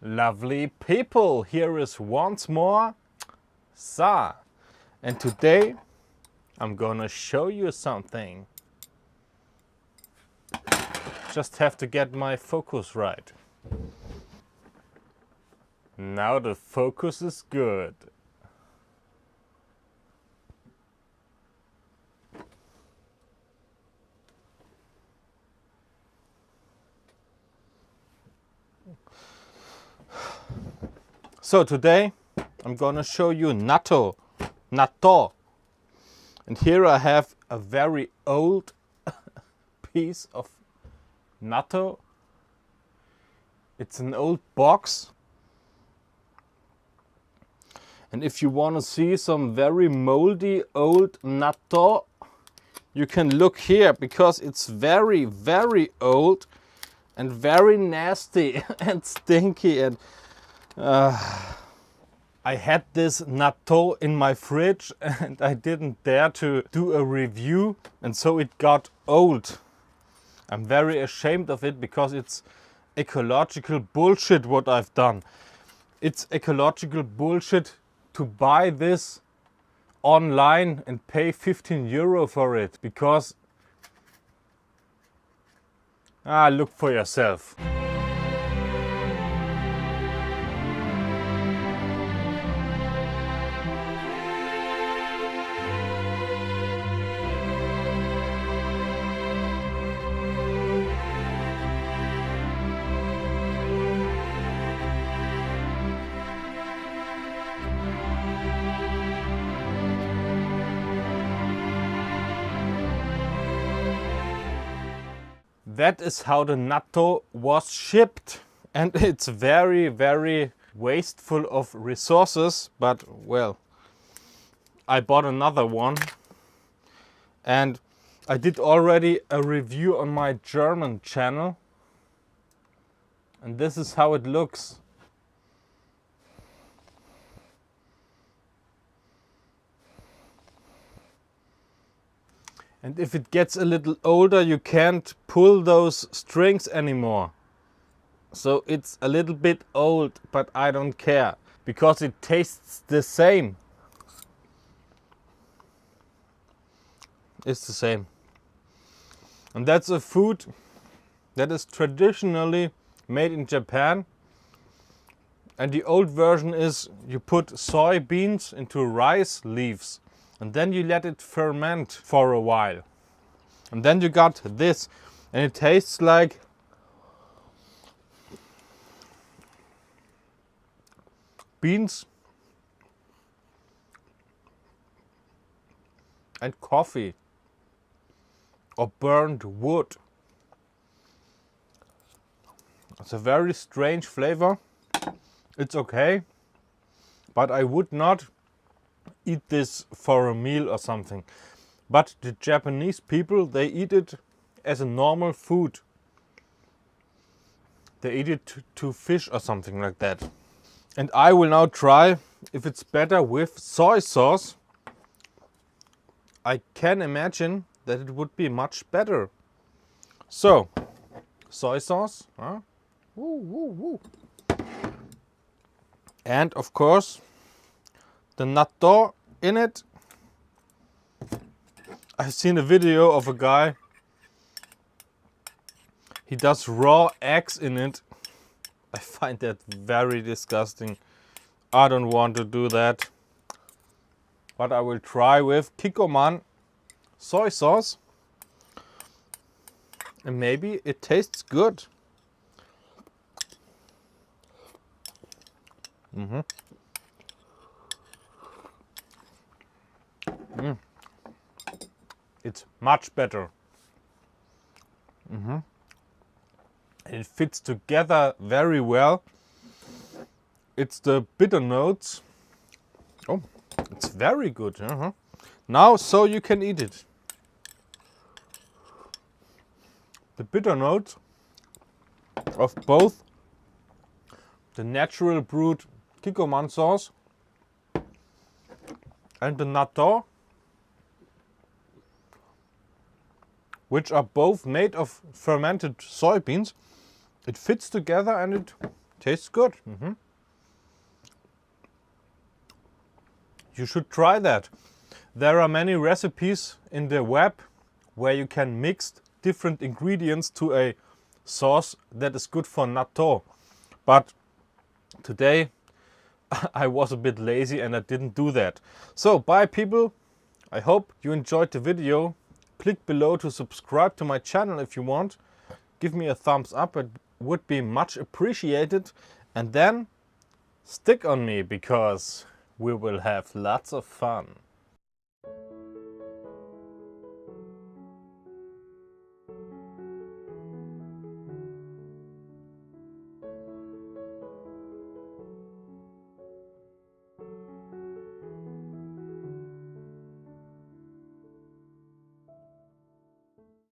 Lovely people, here is once more Sa, and today I'm gonna show you something. Just have to get my focus right. Now the focus is good. So today I'm gonna show you Natto. And here I have a very old piece of Natto. It's an old box. And if you want to see some very moldy old Natto, you can look here because it's very, very old and very nasty and stinky. And I had this Natto in my fridge and I didn't dare to do a review, and so it got old. I'm very ashamed of it because it's ecological bullshit what I've done. It's ecological bullshit to buy this online and pay 15 euro for it, because look for yourself. That is how the Natto was shipped, and it's very, very wasteful of resources, but well, I bought another one, and I did already a review on my German channel, and this is how it looks. And if it gets a little older, you can't pull those strings anymore. So it's a little bit old, but I don't care, because it tastes the same. It's the same. And that's a food that is traditionally made in Japan. And the old version is you put soybeans into rice leaves. And then you let it ferment for a while. And then you got this. And it tastes like beans and coffee or burned wood. It's a very strange flavor. It's okay, but I would not eat this for a meal or something. But the Japanese people, they eat it as a normal food. They eat it to fish or something like that. And I will now try if it's better with soy sauce. I can imagine that it would be much better. So, soy sauce. Huh? Woo, woo, woo. And of course, the natto in it. I've seen a video of a guy. He does raw eggs in it. I find that very disgusting. I don't want to do that. But I will try with Kikkoman soy sauce. And maybe it tastes good. It's much better. It fits together very well. It's the bitter notes. Oh, it's very good. Now, so you can eat it. The bitter notes of both the natural brewed Kikkoman sauce and the natto, which are both made of fermented soybeans, it fits together and it Tastes good. You should try that. There are many recipes in the web where you can mix different ingredients to a sauce that is good for natto. But today I was a bit lazy and I didn't do that. So bye people. I hope you enjoyed the video. Click below to subscribe to my channel if you want. Give me a thumbs up, it would be much appreciated. And then stick on me because we will have lots of fun.